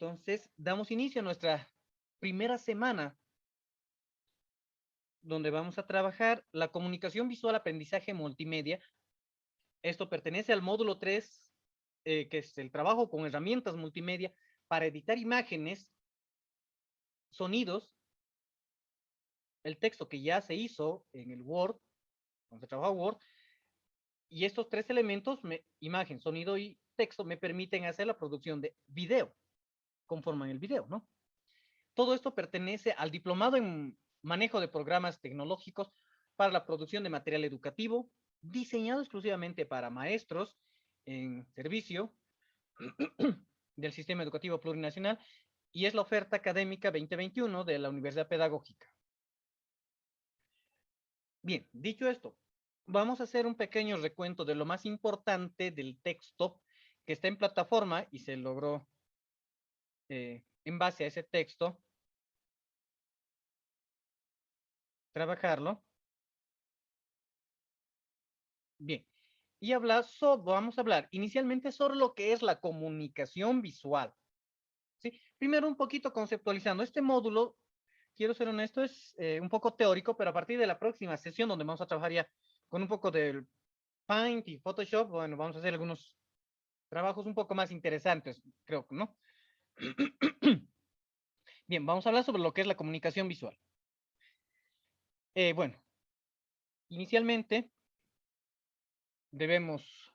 Entonces, damos inicio a nuestra primera semana donde vamos a trabajar la comunicación visual, aprendizaje multimedia. Esto pertenece al módulo 3, que es el trabajo con herramientas multimedia para editar imágenes, sonidos, el texto que ya se hizo en el Word, cuando se trabaja Word, y estos tres elementos, imagen, sonido y texto, me permiten hacer la producción de video, conforman el video, ¿no? Todo esto pertenece al diplomado en manejo de programas tecnológicos para la producción de material educativo, diseñado exclusivamente para maestros en servicio del Sistema Educativo Plurinacional, y es la oferta académica 2021 de la Universidad Pedagógica. Bien, dicho esto, vamos a hacer un pequeño recuento de lo más importante del texto que está en plataforma y se logró en base a ese texto trabajarlo. Bien, y vamos a hablar inicialmente sobre lo que es la comunicación visual. ¿Sí? Primero un poquito conceptualizando. Este módulo, quiero ser honesto, es un poco teórico, pero a partir de la próxima sesión donde vamos a trabajar ya con un poco del Paint y Photoshop, bueno, vamos a hacer algunos trabajos un poco más interesantes, creo, ¿no? Bien, vamos a hablar sobre lo que es la comunicación visual. Bueno, inicialmente debemos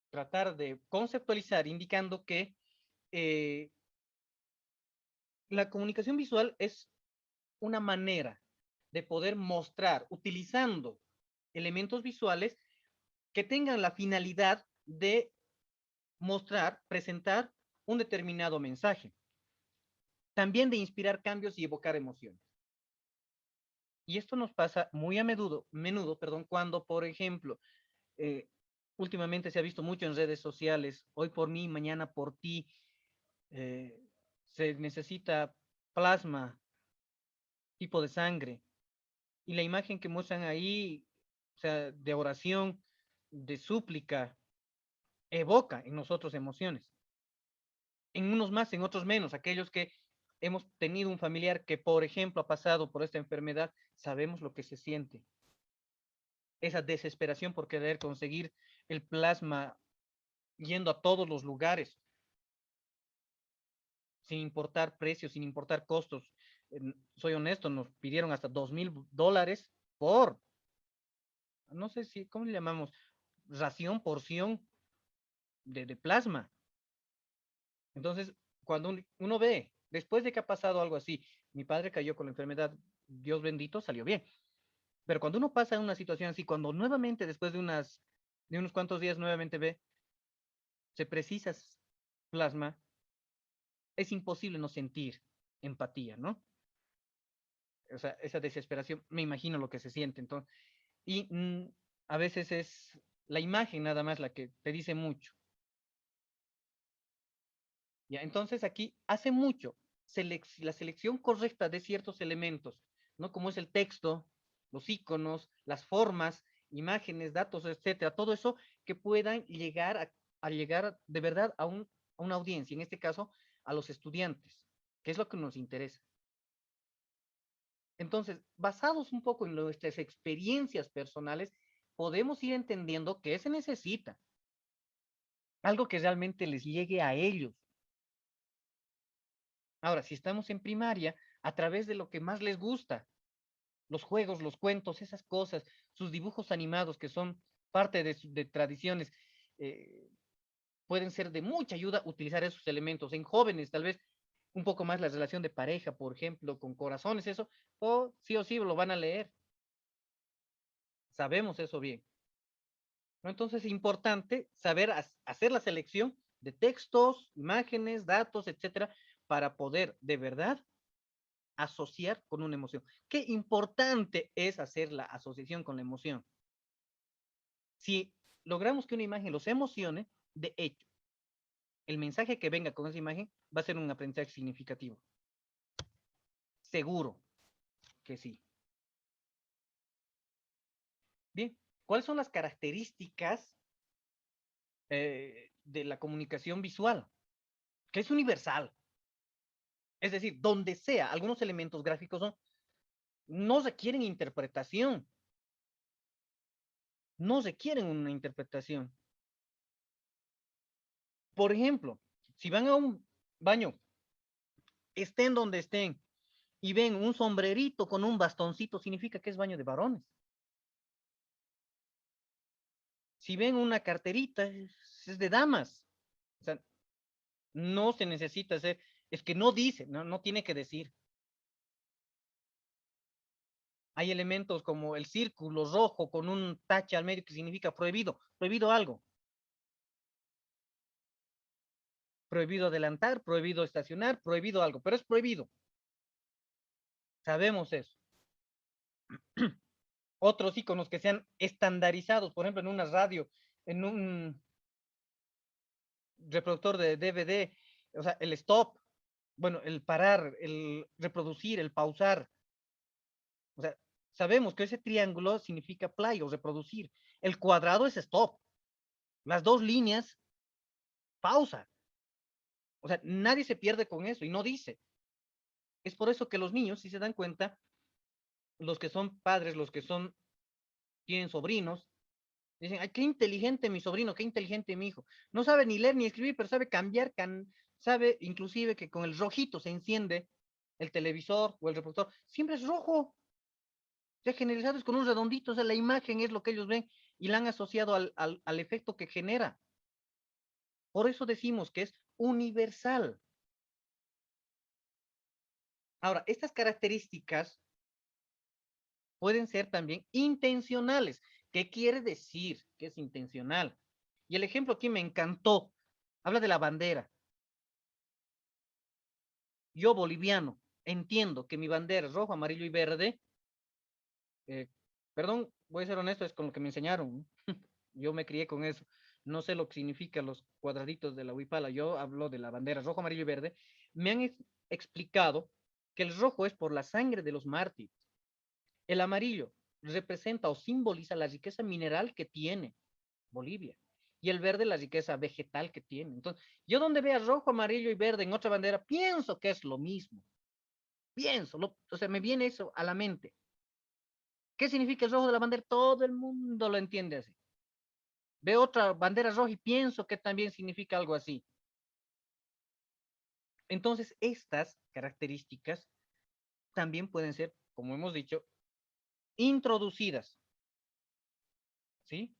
tratar de conceptualizar indicando que eh, la comunicación visual es una manera de poder mostrar utilizando elementos visuales que tengan la finalidad de mostrar, presentar un determinado mensaje. También de inspirar cambios y evocar emociones. Y esto nos pasa muy a menudo, perdón, cuando, por ejemplo, eh, últimamente se ha visto mucho en redes sociales, hoy por mí, mañana por ti, eh, se necesita plasma, tipo de sangre, y la imagen que muestran ahí, o sea, de oración, de súplica, evoca en nosotros emociones. En unos más, en otros menos. Aquellos que hemos tenido un familiar que, por ejemplo, ha pasado por esta enfermedad, sabemos lo que se siente. Esa desesperación por querer conseguir el plasma yendo a todos los lugares, sin importar precios, sin importar costos. Soy honesto, nos pidieron hasta $2,000 por, no sé si, ¿cómo le llamamos? Ración, porción de plasma. Entonces, cuando uno ve, después de que ha pasado algo así, mi padre cayó con la enfermedad, Dios bendito, salió bien. Pero cuando uno pasa en una situación así, cuando nuevamente, después de unos cuantos días, nuevamente ve, se precisa plasma, es imposible no sentir empatía, ¿no? O sea, esa desesperación, me imagino lo que se siente. Entonces, y a veces es la imagen nada más la que te dice mucho. ¿Ya? Entonces aquí hace mucho la selección correcta de ciertos elementos, ¿no? Como es el texto, los iconos, las formas, imágenes, datos, etcétera, todo eso que puedan llegar a llegar de verdad a una audiencia, en este caso a los estudiantes, que es lo que nos interesa. Entonces, basados un poco en nuestras experiencias personales, podemos ir entendiendo qué se necesita, algo que realmente les llegue a ellos. Ahora, si estamos en primaria, a través de lo que más les gusta, los juegos, los cuentos, esas cosas, sus dibujos animados que son parte de tradiciones, eh, pueden ser de mucha ayuda utilizar esos elementos. En jóvenes, tal vez un poco más la relación de pareja, por ejemplo, con corazones, eso, o sí lo van a leer. Sabemos eso bien, ¿no? Entonces es importante saber hacer la selección de textos, imágenes, datos, etcétera, para poder de verdad asociar con una emoción. Qué importante es hacer la asociación con la emoción. Si logramos que una imagen los emocione, de hecho, el mensaje que venga con esa imagen va a ser un aprendizaje significativo. Seguro que sí. Bien, ¿cuáles son las características de la comunicación visual? que es universal. Es decir, donde sea, algunos elementos gráficos no requieren interpretación, no requieren una interpretación. Por ejemplo, si van a un baño, estén donde estén, y ven un sombrerito con un bastoncito, significa que es baño de varones. Si ven una carterita, es de damas. O sea, no se necesita hacer, es que no dice, no tiene que decir. Hay elementos como el círculo rojo con un tache al medio que significa prohibido, prohibido algo. Prohibido adelantar, prohibido estacionar, prohibido algo, pero es prohibido. Sabemos eso. Otros iconos que sean estandarizados, por ejemplo, en una radio, en un reproductor de DVD, o sea, el stop, bueno, el parar, el reproducir, el pausar. O sea, sabemos que ese triángulo significa play o reproducir. El cuadrado es stop. Las dos líneas, pausa. O sea, nadie se pierde con eso y no dice. Es por eso que los niños, si se dan cuenta, los que son padres, los que tienen sobrinos, dicen, ay, qué inteligente mi sobrino, qué inteligente mi hijo. No sabe ni leer ni escribir, pero sabe cambiar, sabe inclusive que con el rojito se enciende el televisor o el reproductor. Siempre es rojo. Ya generalizado es con un redondito, o sea, la imagen es lo que ellos ven y la han asociado al efecto que genera. Por eso decimos que es universal. Ahora, estas características pueden ser también intencionales. ¿Qué quiere decir que es intencional? Y el ejemplo aquí me encantó. Habla de la bandera. Yo, boliviano, entiendo que mi bandera es rojo, amarillo y verde. Eh, perdón, voy a ser honesto, es con lo que me enseñaron. Yo me crié con eso. No sé lo que significan los cuadraditos de la huipala. Yo hablo de la bandera rojo, amarillo y verde. Me han explicado que el rojo es por la sangre de los mártires. El amarillo representa o simboliza la riqueza mineral que tiene Bolivia. Y el verde la riqueza vegetal que tiene. Entonces, yo donde vea rojo, amarillo y verde en otra bandera, pienso que es lo mismo. Pienso, o sea, me viene eso a la mente. ¿Qué significa el rojo de la bandera? Todo el mundo lo entiende así. Veo otra bandera roja y pienso que también significa algo así. Entonces, estas características también pueden ser, como hemos dicho, introducidas, ¿sí?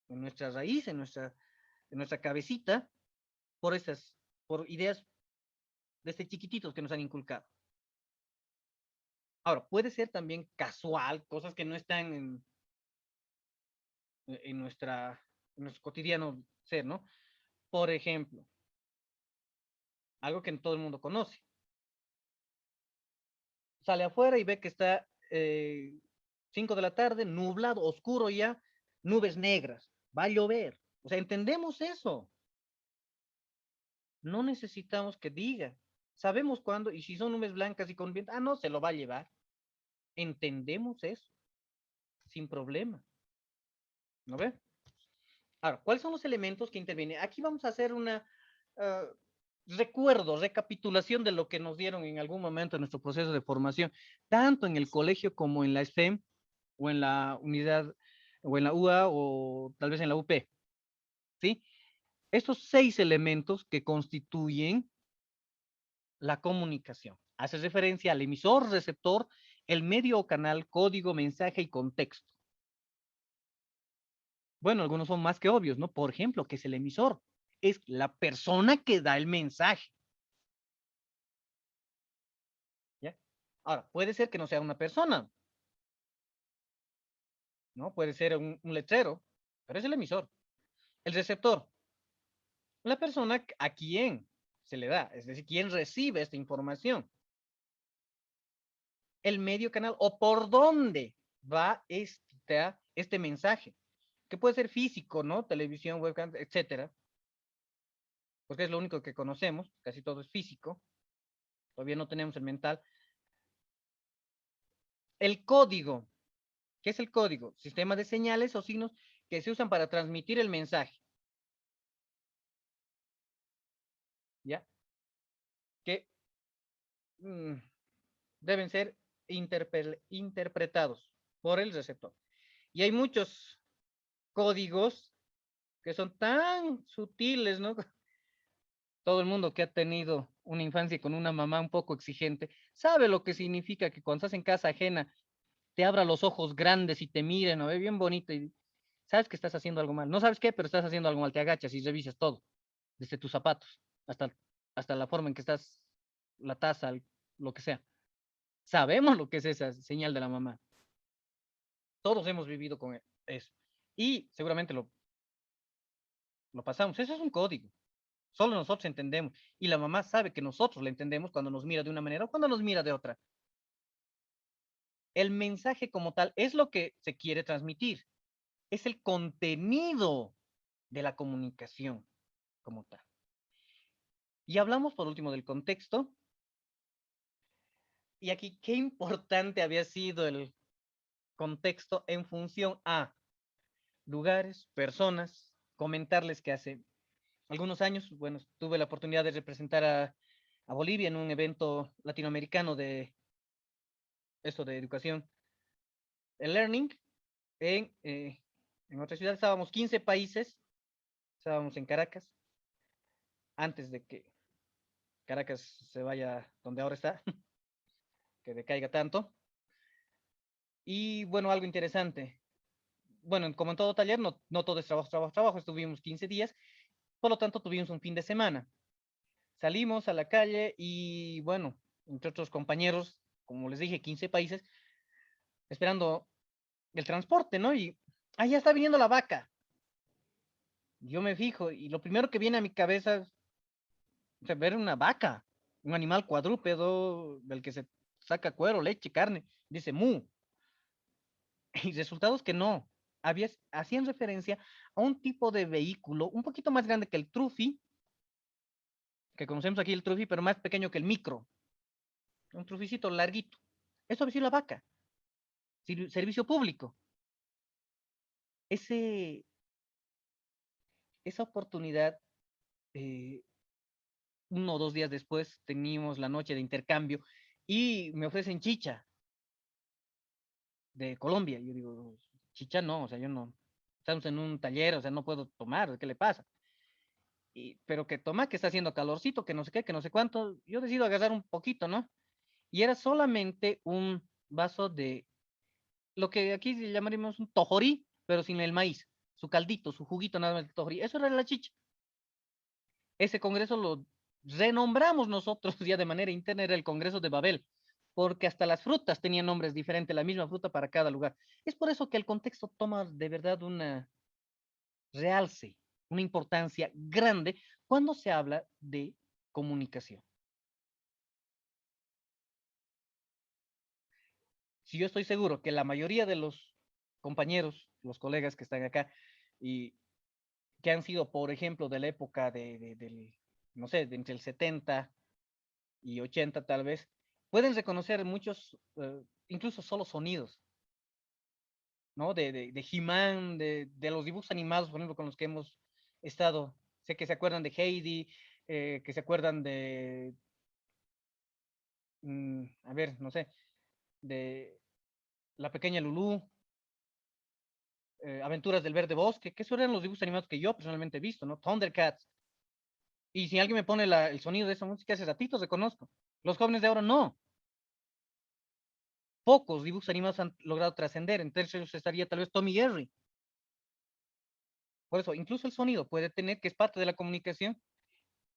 En nuestra raíz, en nuestra cabecita, por ideas desde chiquititos que nos han inculcado. Ahora, puede ser también casual, cosas que no están en nuestro cotidiano ser, ¿no? Por ejemplo, algo que todo el mundo conoce. Sale afuera y ve que está 5 de la tarde, nublado, oscuro ya, nubes negras, va a llover. O sea, entendemos eso. No necesitamos que diga. Sabemos cuándo, y si son nubes blancas y con viento, no, se lo va a llevar. Entendemos eso, sin problema. ¿No ve? Ahora, ¿cuáles son los elementos que intervienen? Aquí vamos a hacer una recuerdo, recapitulación de lo que nos dieron en algún momento en nuestro proceso de formación, tanto en el colegio como en la SFEM, o en la unidad, o en la UA, o tal vez en la UP, ¿sí? Estos 6 elementos que constituyen la comunicación. Hace referencia al emisor, receptor, el medio o canal, código, mensaje y contexto. Bueno, algunos son más que obvios, ¿no? Por ejemplo, ¿qué es el emisor? Es la persona que da el mensaje. ¿Ya? Ahora, puede ser que no sea una persona, ¿no? Puede ser un letrero, pero es el emisor. El receptor, la persona a quien se le da, es decir, quien recibe esta información. El medio canal o por dónde va este mensaje, que puede ser físico, ¿no? Televisión, webcam, etcétera, porque es lo único que conocemos, casi todo es físico, todavía no tenemos el mental. El código, ¿qué es el código? Sistema de señales o signos que se usan para transmitir el mensaje. ¿Ya? mm, deben ser interpretados por el receptor. Y hay muchos códigos que son tan sutiles, ¿no? Todo el mundo que ha tenido una infancia con una mamá un poco exigente sabe lo que significa que cuando estás en casa ajena te abra los ojos grandes y te miren, ¿no? Bien bonito y sabes que estás haciendo algo mal. No sabes qué, pero estás haciendo algo mal. Te agachas y revisas todo, desde tus zapatos hasta, hasta la forma en que estás, la taza, lo que sea. Sabemos lo que es esa señal de la mamá. Todos hemos vivido con eso. Y seguramente lo pasamos. Eso es un código. Solo nosotros entendemos. Y la mamá sabe que nosotros le entendemos cuando nos mira de una manera o cuando nos mira de otra. El mensaje como tal es lo que se quiere transmitir. Es el contenido de la comunicación como tal. Y hablamos por último del contexto. Y aquí, qué importante había sido el contexto en función a lugares, personas, comentarles que hace algunos años, bueno, tuve la oportunidad de representar a Bolivia en un evento latinoamericano de esto de educación, el learning, en otra ciudad. Estábamos 15 países, estábamos en Caracas, antes de que Caracas se vaya donde ahora está, que decaiga tanto. Y bueno, algo interesante. Bueno, como en todo taller, no todo es trabajo, trabajo, trabajo. Estuvimos 15 días, por lo tanto tuvimos un fin de semana. Salimos a la calle y bueno, entre otros compañeros, como les dije, 15 países, esperando el transporte, ¿no? Y allá está viniendo la vaca. Yo me fijo y lo primero que viene a mi cabeza es, o sea, ver una vaca, un animal cuadrúpedo del que se saca cuero, leche, carne. Dice mu. Y resultados que no. Hacían referencia a un tipo de vehículo un poquito más grande que el Trufi, que conocemos aquí el Trufi, pero más pequeño que el micro. Un Truficito larguito. Eso había sido la vaca. Servicio público. Ese, esa oportunidad, eh, 1 o 2 días después, teníamos la noche de intercambio y me ofrecen chicha de Colombia. Yo digo, chicha no, o sea, yo no, estamos en un taller, o sea, no puedo tomar, ¿qué le pasa? Pero que toma, que está haciendo calorcito, que no sé qué, que no sé cuánto. Yo decido agarrar un poquito, ¿no? Y era solamente un vaso de lo que aquí le llamaríamos un tojorí, pero sin el maíz, su caldito, su juguito nada más de tojorí. Eso era la chicha. Ese congreso lo renombramos nosotros ya de manera interna, era el Congreso de Babel, porque hasta las frutas tenían nombres diferentes, la misma fruta para cada lugar. Es por eso que el contexto toma de verdad una realce, una importancia grande cuando se habla de comunicación. Si yo estoy seguro que la mayoría de los compañeros, los colegas que están acá y que han sido, por ejemplo, de la época del, no sé, de entre el 70 y 80 tal vez, pueden reconocer muchos, incluso solo sonidos, ¿no? De He-Man, de los dibujos animados, por ejemplo, con los que hemos estado. Sé que se acuerdan de Heidi, que se acuerdan de, a ver, no sé, de La Pequeña Lulú, Aventuras del Verde Bosque, que esos eran los dibujos animados que yo personalmente he visto, ¿no? Thundercats. Y si alguien me pone el sonido de esa música, hace ratitos reconozco. Los jóvenes de ahora no. Pocos dibujos animados han logrado trascender. Entre ellos estaría tal vez Tommy Jerry. Por eso, incluso el sonido puede tener, que es parte de la comunicación,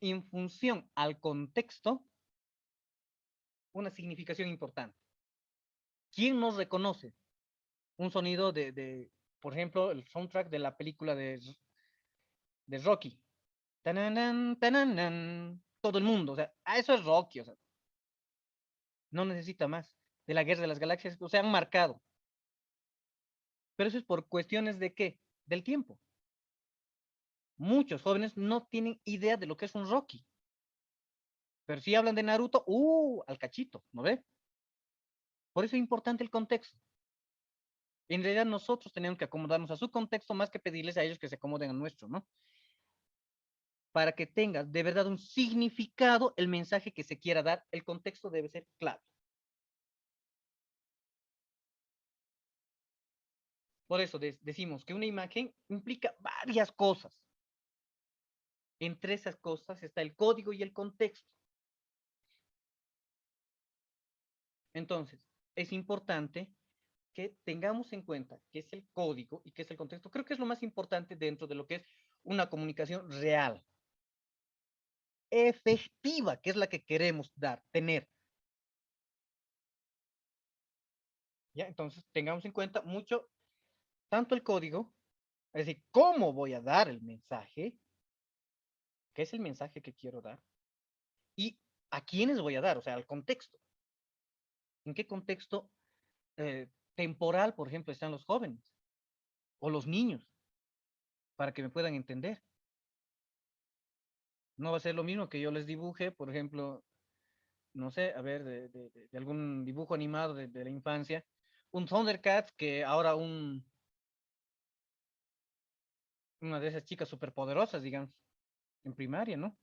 en función al contexto, una significación importante. ¿Quién nos reconoce un sonido por ejemplo, el soundtrack de la película de Rocky? Tananan, tananan, todo el mundo, o sea, eso es Rocky, o sea, no necesita más. De la Guerra de las Galaxias, o sea, han marcado. Pero eso es por cuestiones de qué? Del tiempo. Muchos jóvenes no tienen idea de lo que es un Rocky. Pero si hablan de Naruto, al cachito, ¿no ve? Por eso es importante el contexto. En realidad nosotros tenemos que acomodarnos a su contexto más que pedirles a ellos que se acomoden a nuestro, ¿no? para que tenga de verdad un significado el mensaje que se quiera dar. El contexto debe ser clave. Por eso decimos que una imagen implica varias cosas. Entre esas cosas está el código y el contexto. Entonces, es importante que tengamos en cuenta qué es el código y qué es el contexto. Creo que es lo más importante dentro de lo que es una comunicación real, efectiva, que es la que queremos dar, tener. ¿Ya? Entonces, tengamos en cuenta mucho, tanto el código, es decir, cómo voy a dar el mensaje, qué es el mensaje que quiero dar, y a quiénes voy a dar, o sea, el contexto. ¿En qué contexto temporal, por ejemplo, están los jóvenes o los niños para que me puedan entender? No va a ser lo mismo que yo les dibuje, por ejemplo, no sé, a ver, de algún dibujo animado de la infancia, un Thundercats que ahora una de esas chicas superpoderosas, digamos, en primaria, ¿no?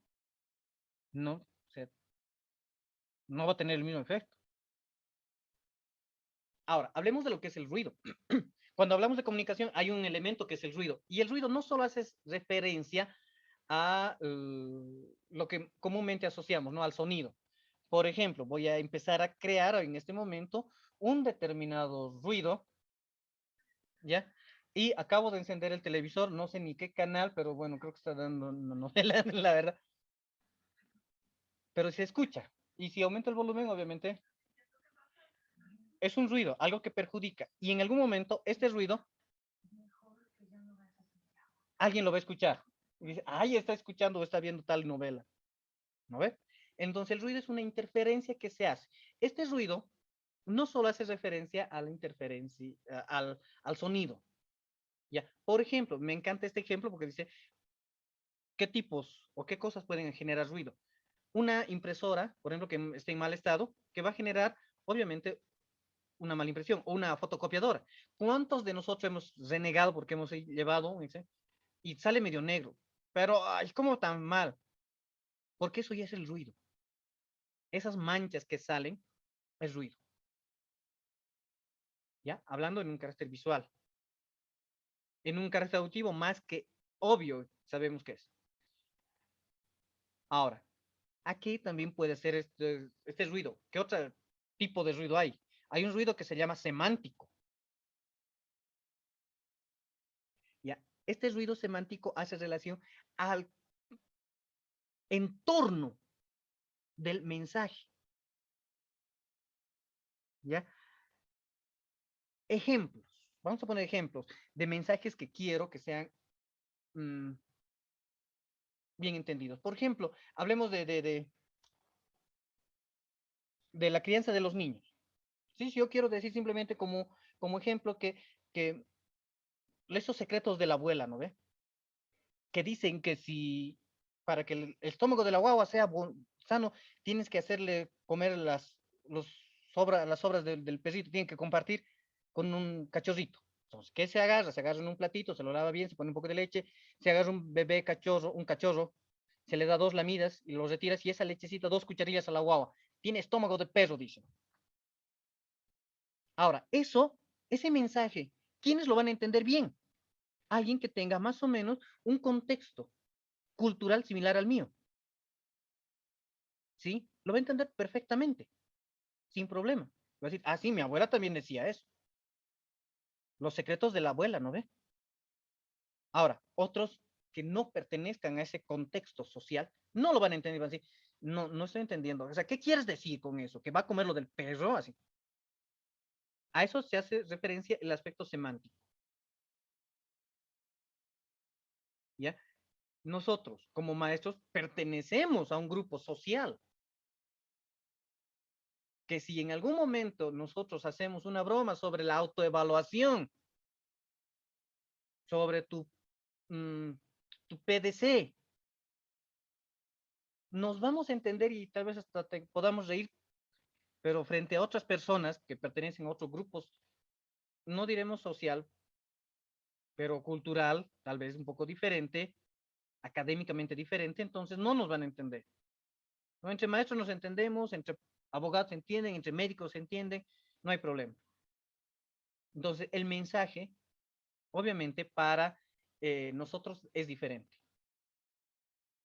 No, o sea, no va a tener el mismo efecto. Ahora, hablemos de lo que es el ruido. Cuando hablamos de comunicación, hay un elemento que es el ruido. Y el ruido no solo hace referencia a lo que comúnmente asociamos, ¿no? Al sonido. Por ejemplo, voy a empezar a crear en este momento un determinado ruido, ¿ya? Y acabo de encender el televisor, no sé ni qué canal, pero bueno, creo que está dando una novela, la verdad. Pero se escucha. Y si aumento el volumen, obviamente, es un ruido, algo que perjudica. Y en algún momento, este ruido alguien lo va a escuchar. Y dice, ay, está escuchando o está viendo tal novela. ¿No ve? Entonces el ruido es una interferencia que se hace. Este ruido no solo hace referencia a la interferencia, al sonido. ¿Ya? Por ejemplo, me encanta este ejemplo porque dice, ¿qué tipos o qué cosas pueden generar ruido? Una impresora, por ejemplo, que esté en mal estado, que va a generar, obviamente, una mala impresión, o una fotocopiadora. ¿Cuántos de nosotros hemos renegado porque hemos llevado, dice, y sale medio negro? Pero, ay, ¿cómo tan mal? Porque eso ya es el ruido. Esas manchas que salen es ruido, ¿ya? Hablando en un carácter visual. En un carácter auditivo, más que obvio, sabemos qué es. Ahora, aquí también puede ser este ruido. ¿Qué otro tipo de ruido hay? Hay un ruido que se llama semántico, ¿ya? Este ruido semántico hace relación al entorno del mensaje, ¿ya? Ejemplos. Vamos a poner ejemplos de mensajes que quiero que sean mmm, bien entendidos. Por ejemplo, hablemos de la crianza de los niños. Sí, sí, yo quiero decir simplemente como ejemplo que esos secretos de la abuela, ¿no ve? Que dicen que si para que el estómago de la guagua sea sano, tienes que hacerle comer las sobras del perrito, tienen que compartir con un cachorrito. Entonces, ¿qué se agarra? Se agarra en un platito, se lo lava bien, se pone un poco de leche, se agarra un bebé cachorro, un cachorro, se le da 2 lamidas y lo retiras y esa lechecita, 2 cucharillas a la guagua. Tiene estómago de perro, dicen. Ahora, ese mensaje, ¿quiénes lo van a entender bien? Alguien que tenga más o menos un contexto cultural similar al mío, ¿sí? Lo va a entender perfectamente, sin problema. Va a decir, ah, sí, mi abuela también decía eso. Los secretos de la abuela, ¿no ve? Ahora, otros que no pertenezcan a ese contexto social, no lo van a entender, van a decir, no, no estoy entendiendo. O sea, ¿qué quieres decir con eso? ¿Que va a comer lo del perro? Así. A eso se hace referencia el aspecto semántico, ¿ya? Nosotros, como maestros, pertenecemos a un grupo social que si en algún momento nosotros hacemos una broma sobre la autoevaluación, sobre mmm, tu PDC, nos vamos a entender y tal vez hasta podamos reír, pero frente a otras personas que pertenecen a otros grupos, no diremos social, pero cultural, tal vez un poco diferente, académicamente diferente, entonces no nos van a entender. ¿No? Entre maestros nos entendemos, entre abogados se entienden, entre médicos se entienden, no hay problema. Entonces, el mensaje, obviamente, para nosotros es diferente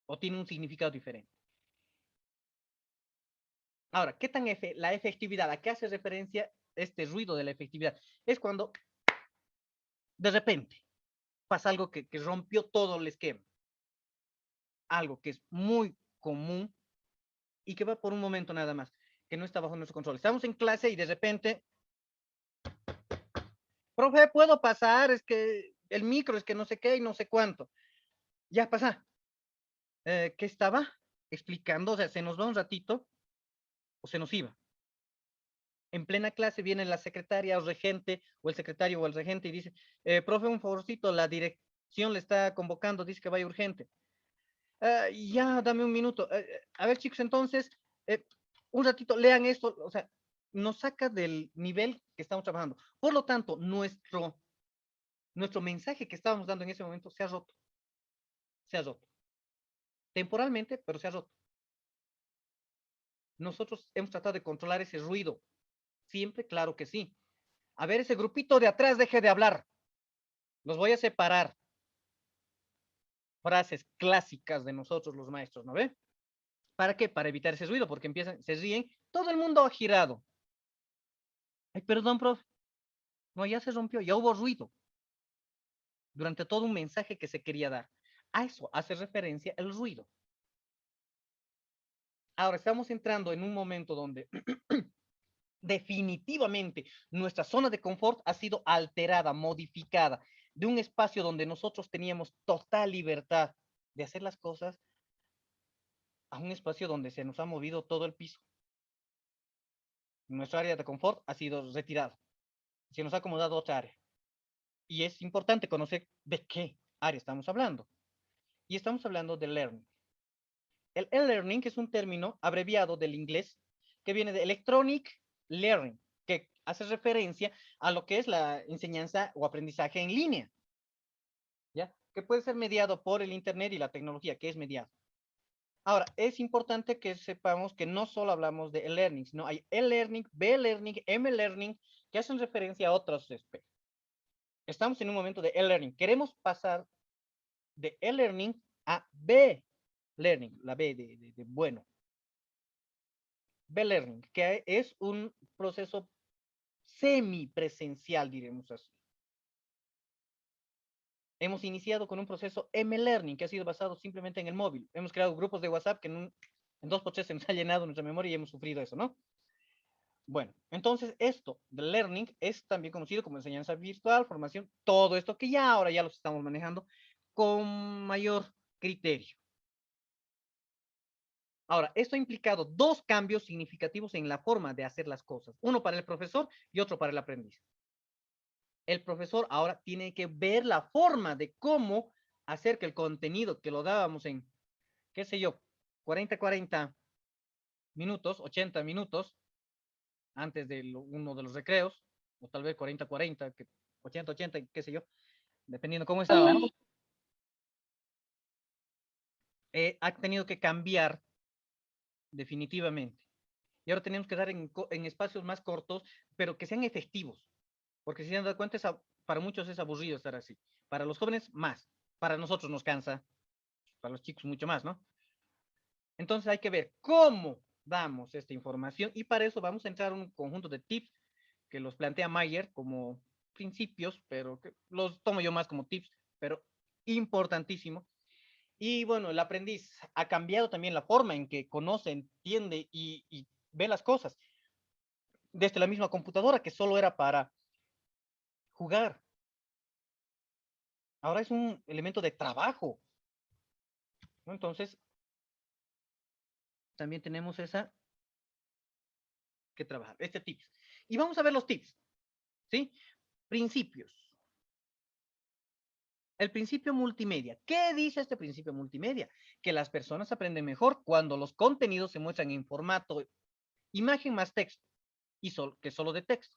o tiene un significado diferente. Ahora, ¿qué tan la efectividad? ¿A qué hace referencia este ruido de la efectividad? Es cuando de repente pasa algo que rompió todo el esquema. Algo que es muy común y que va por un momento nada más, que no está bajo nuestro control. Estamos en clase y de repente, profe, ¿puedo pasar? Es que el micro, es que no sé qué y no sé cuánto. Ya pasa. ¿Qué estaba explicando? O sea, se nos va un ratito o se nos iba. En plena clase viene la secretaria o regente o el secretario o el regente y dice, profe, un favorcito, la dirección le está convocando, dice que vaya urgente. Ya, dame un minuto. A ver, chicos, entonces, eh, un ratito, lean esto, o sea, nos saca del nivel que estamos trabajando. Por lo tanto, nuestro mensaje que estábamos dando en ese momento se ha roto. Se ha roto. Temporalmente, pero se ha roto. Nosotros hemos tratado de controlar ese ruido. Siempre, claro que sí. A ver, ese grupito de atrás deje de hablar. Los voy a separar. Frases clásicas de nosotros los maestros, ¿no ve? ¿Para qué? Para evitar ese ruido, porque empiezan, se ríen, todo el mundo ha girado. Ay, perdón, profe. No, ya se rompió, ya hubo ruido durante todo un mensaje que se quería dar. A eso hace referencia el ruido. Ahora estamos entrando en un momento donde definitivamente nuestra zona de confort ha sido alterada, modificada, de un espacio donde nosotros teníamos total libertad de hacer las cosas a un espacio donde se nos ha movido todo el piso. Nuestra área de confort ha sido retirada. Se nos ha acomodado otra área. Y es importante conocer de qué área estamos hablando. Y estamos hablando de learning. El e-learning es un término abreviado del inglés que viene de electronic learning, que hace referencia a lo que es la enseñanza o aprendizaje en línea, ¿ya? Que puede ser mediado por el Internet y la tecnología, que es mediado. Ahora, es importante que sepamos que no solo hablamos de e-learning, sino hay e-learning, b-learning, m-learning, que hacen referencia a otros aspectos. Estamos en un momento de e-learning. Queremos pasar de e-learning a b-learning, la B de bueno. B-learning, que es un proceso semipresencial, diremos así. Hemos iniciado con un proceso M-Learning que ha sido basado simplemente en el móvil. Hemos creado grupos de WhatsApp que en 2x3 se nos ha llenado nuestra memoria y hemos sufrido eso, ¿no? Bueno, entonces esto del learning es también conocido como enseñanza virtual, formación, todo esto que ya ahora ya los estamos manejando con mayor criterio. Ahora, esto ha implicado dos cambios significativos en la forma de hacer las cosas, uno para el profesor y otro para el aprendiz. El profesor ahora tiene que ver la forma de cómo hacer que el contenido que lo dábamos en, qué sé yo, 40 minutos, 80 minutos, antes de uno de los recreos, o tal vez 40 80 qué sé yo, dependiendo cómo estábamos, ha tenido que cambiar definitivamente. Y ahora tenemos que dar en espacios más cortos, pero que sean efectivos. Porque si se han dado cuenta, para muchos es aburrido estar así. Para los jóvenes, más. Para nosotros nos cansa. Para los chicos, mucho más, ¿no? Entonces hay que ver cómo damos esta información y para eso vamos a entrar en un conjunto de tips que los plantea Mayer como principios, pero que los tomo yo más como tips, pero importantísimo. Y bueno, el aprendiz ha cambiado también la forma en que conoce, entiende y ve las cosas. Desde la misma computadora que solo era para jugar. Ahora es un elemento de trabajo, ¿no? Entonces, también tenemos esa que trabajar, este tips. Y vamos a ver los tips, ¿sí? Principios. El principio multimedia. ¿Qué dice este principio multimedia? Que las personas aprenden mejor cuando los contenidos se muestran en formato imagen más texto y que solo de texto.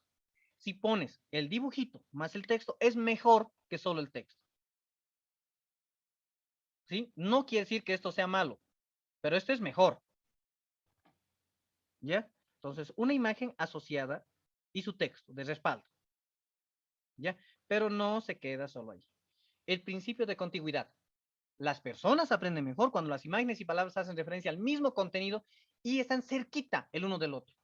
Si pones el dibujito más el texto, es mejor que solo el texto. ¿sí? No quiere decir que esto sea malo, pero esto es mejor, ¿ya? Entonces, una imagen asociada y su texto de respaldo, ¿ya? Pero no se queda solo ahí. El principio de contigüidad. Las personas aprenden mejor cuando las imágenes y palabras hacen referencia al mismo contenido y están cerquita el uno del otro.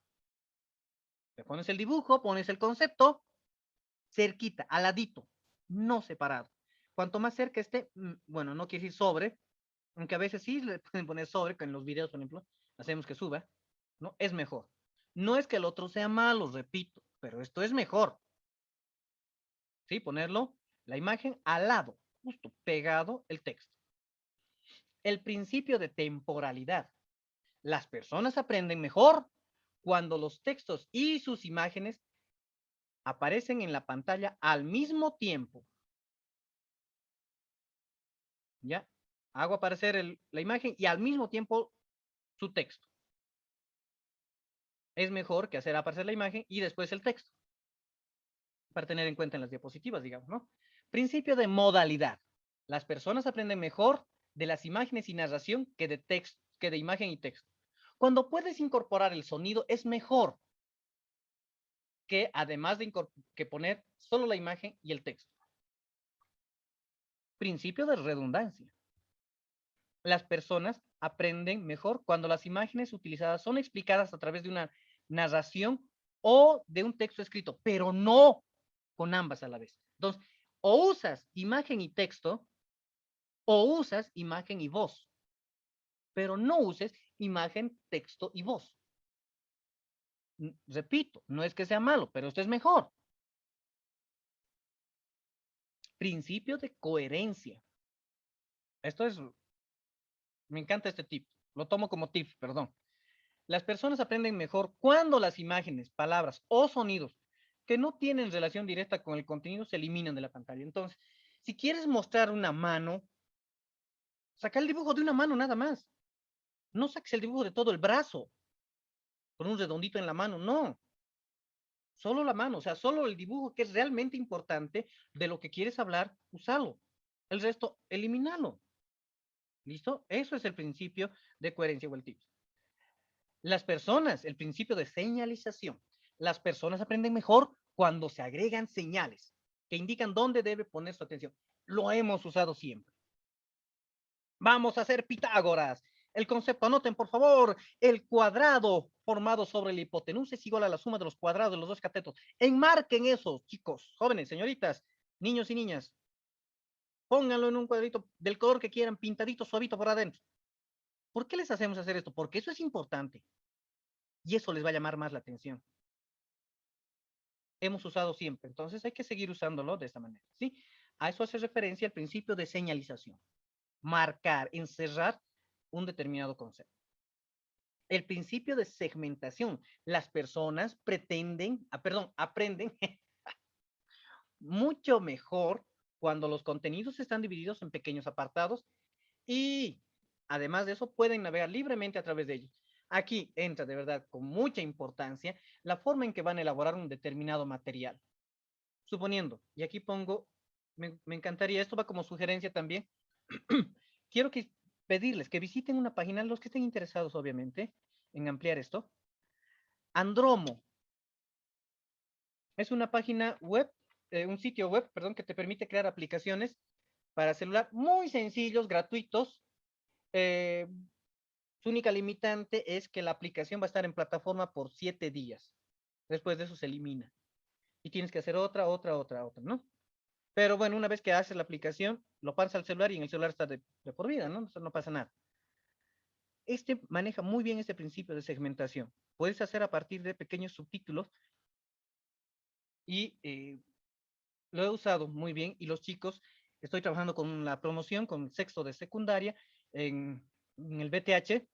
Te pones el dibujo, pones el concepto, cerquita, al ladito, no separado. Cuanto más cerca esté, bueno, no quiere decir sobre, aunque a veces sí le pueden poner sobre, que en los videos, por ejemplo, hacemos que suba, ¿no? Es mejor. No es que el otro sea malo, repito, pero esto es mejor. ¿Sí? Ponerlo, la imagen al lado, justo pegado el texto. El principio de temporalidad. Las personas aprenden mejor cuando los textos y sus imágenes aparecen en la pantalla al mismo tiempo. ¿Ya? Hago aparecer la imagen y al mismo tiempo su texto. Es mejor que hacer aparecer la imagen y después el texto, para tener en cuenta en las diapositivas, digamos, ¿no? Principio de modalidad. Las personas aprenden mejor de las imágenes y narración que de texto, que de imagen y texto. Cuando puedes incorporar el sonido es mejor que además de que poner solo la imagen y el texto. Principio de redundancia. Las personas aprenden mejor cuando las imágenes utilizadas son explicadas a través de una narración o de un texto escrito, pero no con ambas a la vez. Entonces, o usas imagen y texto o usas imagen y voz, pero no uses imagen, texto y voz. Repito, no es que sea malo, pero esto es mejor. Principio de coherencia. Esto es, me encanta este tip, lo tomo como tip, perdón. Las personas aprenden mejor cuando las imágenes, palabras o sonidos que no tienen relación directa con el contenido se eliminan de la pantalla. Entonces, si quieres mostrar una mano, saca el dibujo de una mano nada más. No saques el dibujo de todo el brazo con un redondito en la mano, no. Solo la mano, o sea, solo el dibujo que es realmente importante de lo que quieres hablar, usalo. El resto, elimínalo. ¿Listo? Eso es el principio de coherencia o el tips. Las personas, el principio de señalización. Las personas aprenden mejor cuando se agregan señales que indican dónde debe poner su atención. Lo hemos usado siempre. Vamos a hacer Pitágoras. El concepto, anoten por favor, el cuadrado formado sobre la hipotenusa es igual a la suma de los cuadrados de los dos catetos. Enmarquen eso, chicos, jóvenes, señoritas, niños y niñas. Pónganlo en un cuadrito del color que quieran, pintadito, suavito por adentro. ¿Por qué les hacemos hacer esto? Porque eso es importante y eso les va a llamar más la atención. Hemos usado siempre, entonces hay que seguir usándolo de esta manera, ¿sí? A eso hace referencia el principio de señalización. Marcar, encerrar un determinado concepto. El principio de segmentación. Las personas aprenden mucho mejor cuando los contenidos están divididos en pequeños apartados y además de eso pueden navegar libremente a través de ellos. Aquí entra de verdad con mucha importancia la forma en que van a elaborar un determinado material. Suponiendo, y aquí pongo, me encantaría, esto va como sugerencia también, quiero pedirles que visiten una página, los que estén interesados obviamente en ampliar esto. Andromo es una página web, un sitio web, perdón, que te permite crear aplicaciones para celular muy sencillos, gratuitos. Eh, Su única limitante es que la aplicación va a estar en plataforma por 7 días. Después de eso se elimina. Y tienes que hacer otra, ¿no? Pero bueno, una vez que haces la aplicación, lo pasas al celular y en el celular está de por vida, ¿no? Eso no pasa nada. Este maneja muy bien este principio de segmentación. Puedes hacer a partir de pequeños subtítulos y lo he usado muy bien. Y los chicos, estoy trabajando con la promoción, con sexto de secundaria en el BTH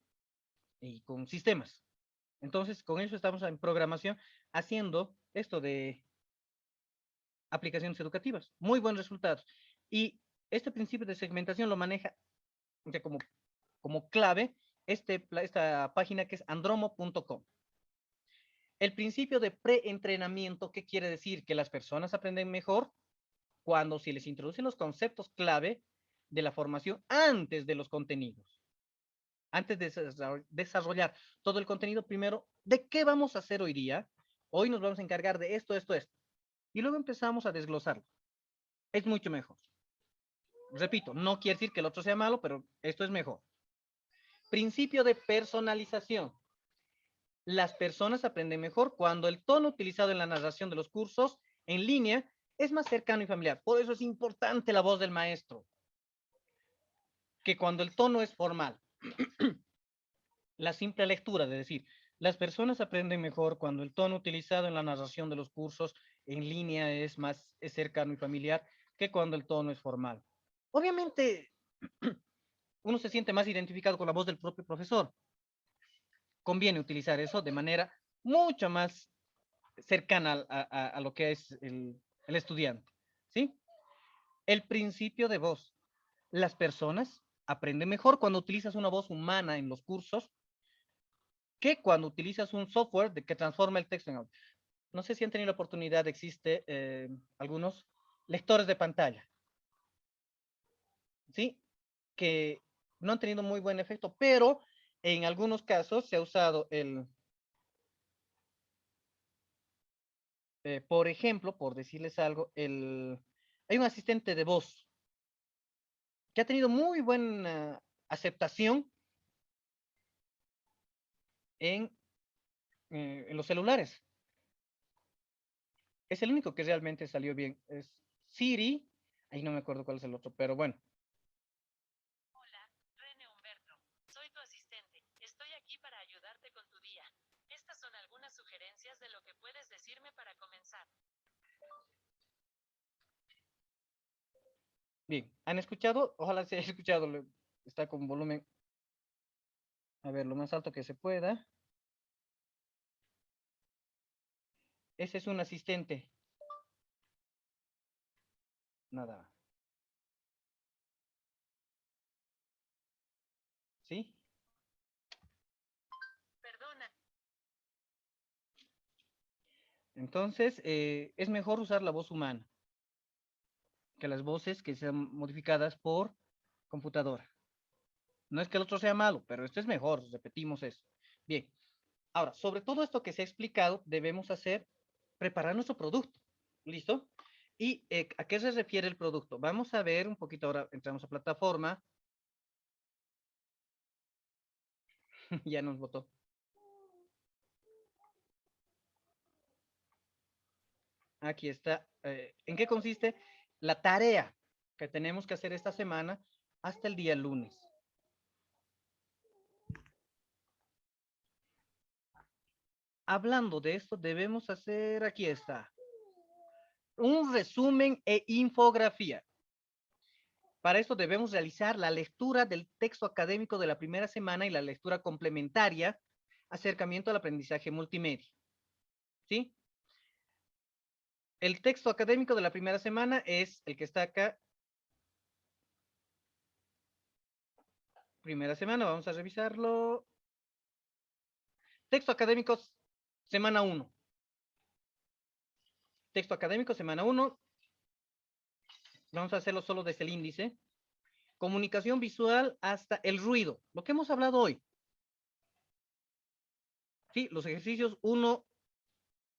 y con sistemas. Entonces, con eso estamos en programación haciendo esto de aplicaciones educativas. Muy buenos resultados. Y este principio de segmentación lo maneja ya como clave esta página que es andromo.com. El principio de preentrenamiento, ¿qué quiere decir? Que las personas aprenden mejor cuando se les introducen los conceptos clave de la formación antes de los contenidos. Antes de desarrollar todo el contenido, primero, ¿de qué vamos a hacer hoy día? Hoy nos vamos a encargar de esto, esto, esto. Y luego empezamos a desglosarlo. Es mucho mejor. Repito, no quiere decir que el otro sea malo, pero esto es mejor. Principio de personalización. Las personas aprenden mejor cuando el tono utilizado en la narración de los cursos en línea es más cercano y familiar. Por eso es importante la voz del maestro, que cuando el tono es formal. La simple lectura, de decir, las personas aprenden mejor cuando el tono utilizado en la narración de los cursos en línea es cercano y familiar que cuando el tono es formal. Obviamente, uno se siente más identificado con la voz del propio profesor. Conviene utilizar eso de manera mucho más cercana a lo que es el estudiante. ¿Sí? El principio de voz. Las personas aprenden mejor cuando utilizas una voz humana en los cursos que cuando utilizas un software que transforma el texto en audio. No sé si han tenido la oportunidad, existe algunos lectores de pantalla, ¿sí? Que no han tenido muy buen efecto, pero en algunos casos se ha usado por ejemplo, por decirles algo, hay un asistente de voz que ha tenido muy buena aceptación en, en los celulares. Es el único que realmente salió bien. Es Siri, ahí no me acuerdo cuál es el otro, pero bueno. Hola, René Humberto. Soy tu asistente. Estoy aquí para ayudarte con tu día. Estas son algunas sugerencias de lo que puedes decirme para comenzar. Bien, ¿han escuchado? Ojalá se haya escuchado. Está con volumen, a ver, lo más alto que se pueda. Ese es un asistente. Nada. ¿Sí? Perdona. Entonces, es mejor usar la voz humana que las voces que sean modificadas por computadora. No es que el otro sea malo, pero este es mejor, repetimos eso. Bien, ahora, sobre todo esto que se ha explicado, debemos preparar nuestro producto. ¿Listo? ¿Y a qué se refiere el producto? Vamos a ver un poquito ahora, entramos a plataforma. Ya nos votó. Aquí está. ¿En qué consiste la tarea que tenemos que hacer esta semana hasta el día lunes? Hablando de esto, debemos hacer, aquí está, un resumen e infografía. Para esto debemos realizar la lectura del texto académico de la primera semana y la lectura complementaria, acercamiento al aprendizaje multimedia. ¿Sí? El texto académico de la primera semana es el que está acá. Primera semana, vamos a revisarlo. Texto académico, semana 1. Texto académico, semana 1. Vamos a hacerlo solo desde el índice. Comunicación visual hasta el ruido, lo que hemos hablado hoy. Sí, los ejercicios 1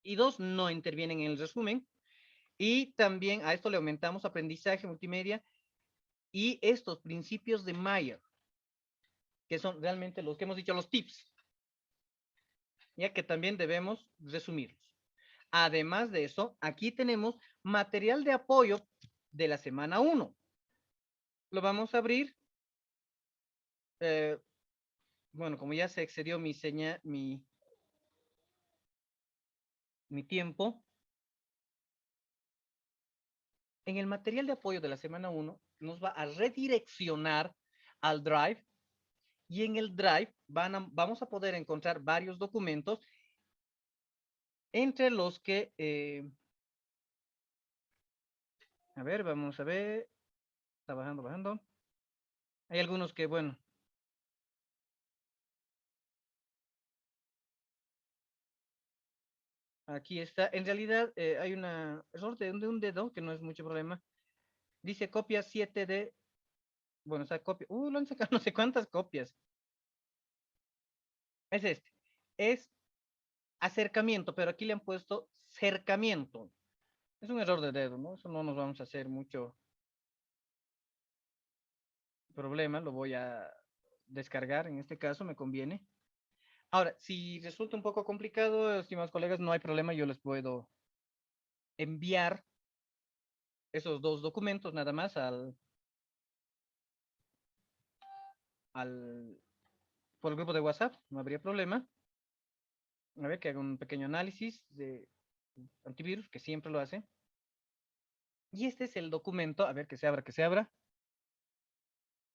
y 2 no intervienen en el resumen. Y también a esto le aumentamos aprendizaje multimedia y estos principios de Mayer, que son realmente los que hemos dicho, los tips, ya que también debemos resumirlos. Además de eso, aquí tenemos material de apoyo de la semana 1. Lo vamos a abrir. Eh, bueno, como ya se excedió mi tiempo, en el material de apoyo de la semana 1 nos va a redireccionar al Drive y en el Drive vamos a poder encontrar varios documentos entre los que, a ver, vamos a ver, está bajando, bajando. Hay algunos que, bueno, aquí está. En realidad hay una error de un dedo, que no es mucho problema. Dice copia 7 de Bueno, esa copia. Lo han sacado no sé cuántas copias. Es este. Es acercamiento, pero aquí le han puesto cercamiento. Es un error de dedo, ¿no? Eso no nos vamos a hacer mucho problema. Lo voy a descargar, en este caso me conviene. Ahora, si resulta un poco complicado, estimados colegas, no hay problema, yo les puedo enviar esos dos documentos nada más por el grupo de WhatsApp, no habría problema. A ver, que haga un pequeño análisis de antivirus, que siempre lo hace. Y este es el documento, a ver, que se abra,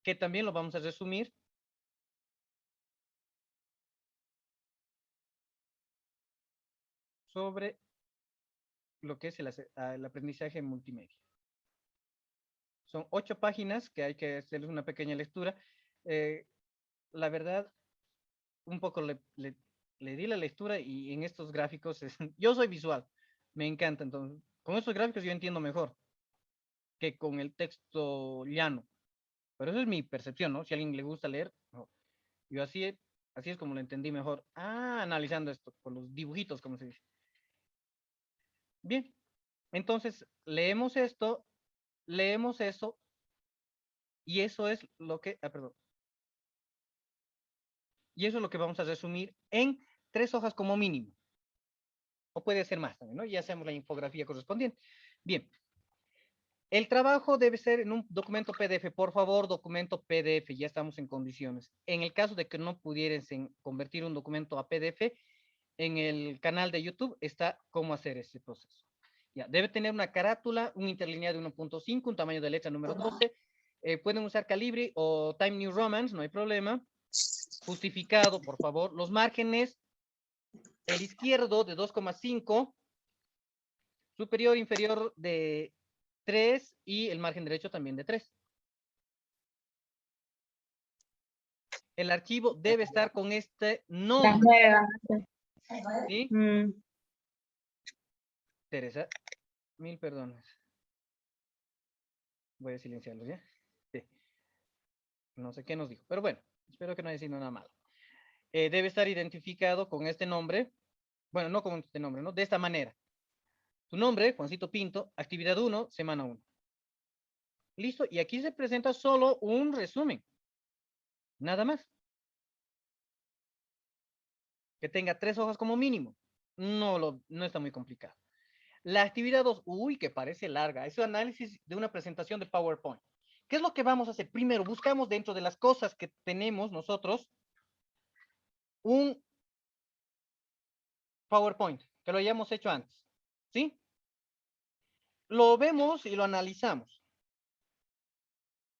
que también lo vamos a resumir sobre lo que es el aprendizaje multimedia. Son 8 páginas que hay que hacerles una pequeña lectura. Eh, la verdad, un poco le di la lectura y en estos gráficos, yo soy visual, me encanta, entonces, con estos gráficos yo entiendo mejor que con el texto llano, pero eso es mi percepción, ¿no? Si a alguien le gusta leer, no. Yo así es como lo entendí mejor. Analizando esto, con los dibujitos, como se dice. Bien, entonces leemos esto, leemos eso, y eso es lo que, perdón, y eso es lo que vamos a resumir en 3 hojas como mínimo. O puede ser más también, ¿no? Y hacemos la infografía correspondiente. Bien. El trabajo debe ser en un documento PDF. Por favor, documento PDF. Ya estamos en condiciones. En el caso de que no pudieran convertir un documento a PDF, en el canal de YouTube está cómo hacer ese proceso. Ya, debe tener una carátula, un interlineado de 1.5, un tamaño de letra número 12. Pueden usar Calibri o Time New Roman, no hay problema. Justificado, por favor. Los márgenes, el izquierdo de 2,5, superior, inferior de 3 y el margen derecho también de 3. El archivo debe estar con este nombre. ¿Sí? Teresa, mil perdones. Voy a silenciarlos, ¿ya? Sí. No sé qué nos dijo, pero bueno, espero que no haya sido nada malo. Debe estar identificado con este nombre. Bueno, no con este nombre, ¿no? De esta manera. Tu nombre, Juancito Pinto, actividad 1, semana 1. Listo, y aquí se presenta solo un resumen. Nada más. Que tenga 3 hojas como mínimo. No está muy complicado. La actividad 2, uy, que parece larga. Es un análisis de una presentación de PowerPoint. ¿Qué es lo que vamos a hacer? Primero, buscamos dentro de las cosas que tenemos nosotros un PowerPoint, que lo hayamos hecho antes. ¿Sí? Lo vemos y lo analizamos.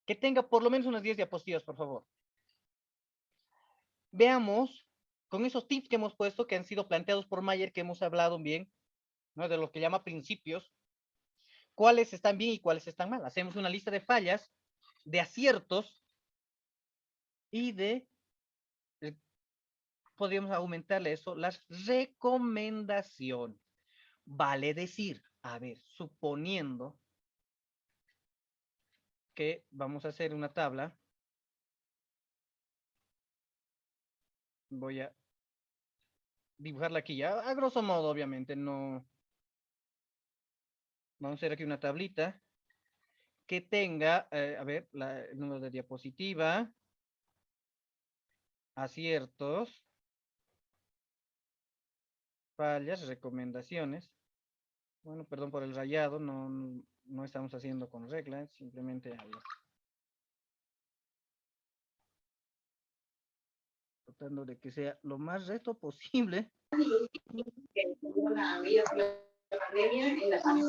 Que tenga por lo menos unas 10 diapositivas, por favor. Veamos con esos tips que hemos puesto, que han sido planteados por Mayer, que hemos hablado bien, ¿no? De lo que llama principios, cuáles están bien y cuáles están mal. Hacemos una lista de fallas, de aciertos y podríamos aumentarle eso, las recomendaciones. Vale decir, a ver, suponiendo que vamos a hacer una tabla, voy a dibujarla aquí ya, a grosso modo, obviamente, no. Vamos a hacer aquí una tablita que tenga, a ver, el número de diapositiva, aciertos, fallas, recomendaciones. Bueno, perdón por el rayado, no estamos haciendo con reglas, simplemente tratando de que sea lo más recto posible. Y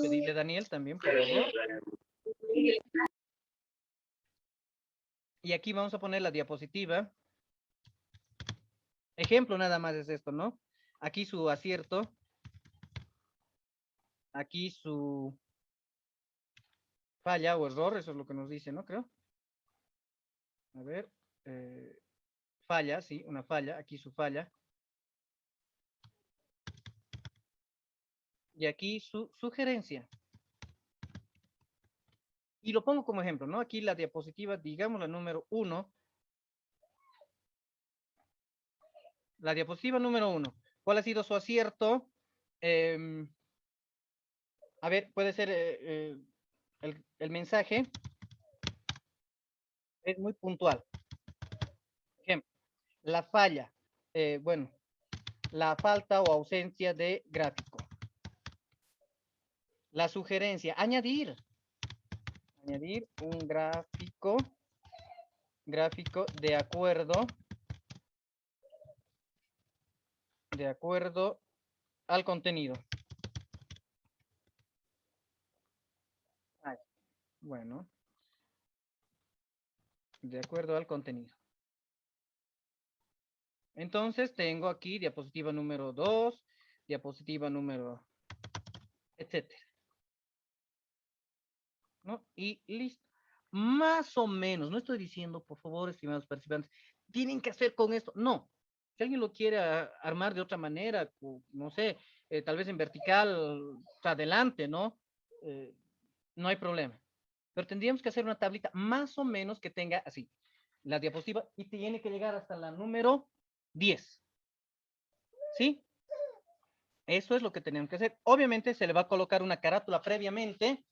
pedirle a Daniel también, por favor. Y aquí vamos a poner la diapositiva. Ejemplo nada más es esto, ¿no? Aquí su acierto. Aquí su falla o error, eso es lo que nos dice, ¿no? Creo. A ver. Falla, sí, una falla. Aquí su falla. Y aquí su sugerencia. Y lo pongo como ejemplo, ¿no? Aquí la diapositiva, digamos la número 1. La diapositiva número 1. ¿Cuál ha sido su acierto? Eh, a ver, puede ser el mensaje. Es muy puntual. Ejemplo, la falla. Bueno, la falta o ausencia de gráfico. La sugerencia, añadir un gráfico de acuerdo al contenido. Bueno, de acuerdo al contenido. Entonces tengo aquí diapositiva número 2, diapositiva número, etcétera. ¿No? Y listo. Más o menos, no estoy diciendo, por favor, estimados participantes, tienen que hacer con esto. No. Si alguien lo quiere armar de otra manera, no sé, tal vez en vertical, adelante, ¿no? Eh, no hay problema. Pero tendríamos que hacer una tablita más o menos que tenga así, la diapositiva, y tiene que llegar hasta la número 10. ¿Sí? Eso es lo que tenemos que hacer. Obviamente se le va a colocar una carátula previamente,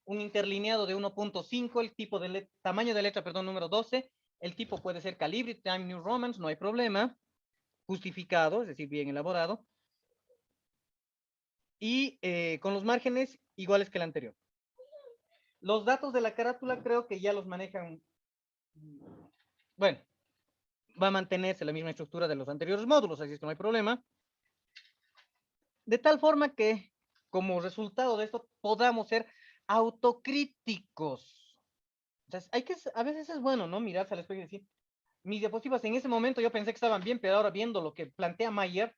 un interlineado de 1.5, el tipo de tamaño de letra, perdón, número 12. El tipo puede ser calibre, Time New Romans, no hay problema. Justificado, es decir, bien elaborado. Y con los márgenes iguales que el anterior. Los datos de la carátula creo que ya los manejan. Bueno, va a mantenerse la misma estructura de los anteriores módulos, así es que no hay problema. De tal forma que, como resultado de esto, podamos ser autocríticos. Entonces, a veces es bueno, ¿no? Mirarse al espejo y decir, mis diapositivas en ese momento yo pensé que estaban bien, pero ahora viendo lo que plantea Mayer,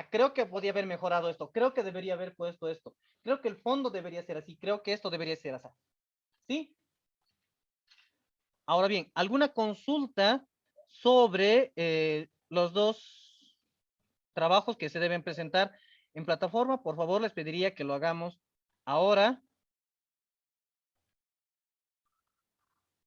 creo que podía haber mejorado esto, creo que debería haber puesto esto, creo que el fondo debería ser así, creo que esto debería ser así. ¿Sí? Ahora bien, ¿alguna consulta sobre los dos trabajos que se deben presentar en plataforma? Por favor, les pediría que lo hagamos ahora.